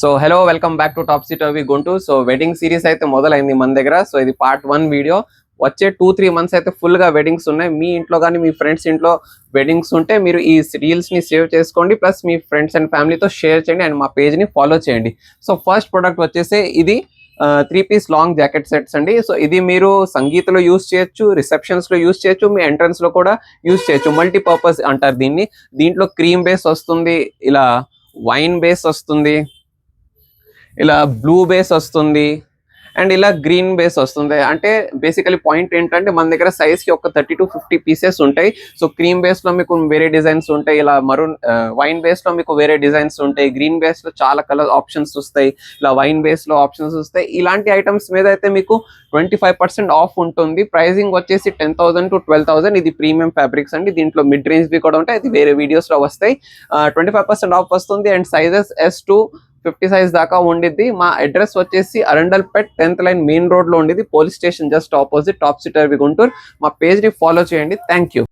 So hello welcome back to topsy turvy Guntur. So wedding series అయితే మొదలైంది మన దగ్గర. సో ఇది పార్ట్ 1 వీడియో. వచ్చే 2-3 మంత్స్ అయితే ఫుల్ గా వెడ్డింగ్స్ ఉన్నాయి. మీ ఇంట్లో కానీ మీ ఫ్రెండ్స్ ఇంట్లో వెడ్డింగ్స్ ఉంటే మీరు ఈ రీల్స్ ని సేవ్ చేసుకోండి, ప్లస్ మీ ఫ్రెండ్స్ అండ్ ఫ్యామిలీతో షేర్ చేయండి అండ్ మా పేజ్ ని ఫాలో చేయండి. సో ఫస్ట్ ప్రొడక్ట్ వచ్చేసి ఇది 3-piece లాంగ్ జాకెట్ సెట్స్ అండి. సో ఇది మీరు సంగీతలో యూస్ చేయొచ్చు, రిసెప్షన్స్ లో యూస్ చేయొచ్చు, మీ ఎంట్రన్స్ లో కూడా యూస్ చేయొచ్చు. మల్టీపర్పస్ అంటారు దీన్ని. దీంట్లో క్రీమ్ బేస్ వస్తుంది, ఇలా వైన్ బేస్ వస్తుంది, ఇలా బ్లూ బేస్ వస్తుంది అండ్ ఇలా గ్రీన్ బేస్ వస్తుంది. అంటే బేసికలీ పాయింట్ ఏంటంటే మన దగ్గర సైజ్ కి ఒక 30 to 50 పీసెస్ ఉంటాయి. సో క్రీమ్ బేస్ లో మీకు వేరే డిజైన్స్ ఉంటాయి, ఇలా మరూన్ వైన్ బేస్ లో మీకు వేరే డిజైన్స్ ఉంటాయి, గ్రీన్ బేస్ లో చాలా కలర్ ఆప్షన్స్ వస్తాయి, ఇలా వైన్ బేస్ లో ఆప్షన్స్ వస్తాయి. ఇలాంటి ఐటమ్స్ మీద అయితే మీకు 25% ఆఫ్ ఉంటుంది. ప్రైజింగ్ వచ్చేసి 10,000 to 12,000. ఇది ప్రీమియం ఫ్యాబ్రిక్స్ అండి. దీంట్లో మిడ్ రేంజ్ వి కూడా ఉంటాయి, అది వేరే వీడియోస్ లో వస్తాయి. 25% ఆఫ్ వస్తుంది and sizes S to 50 size దాకా ఉండిద్ది. మా అడ్రస్ వచ్చేసి Arundelpet 10th line main road లో ఉండిద్ది, police station just opposite, topsy turvy Guntur. మా పేజ్ ని ఫాలో చేయండి. Thank you.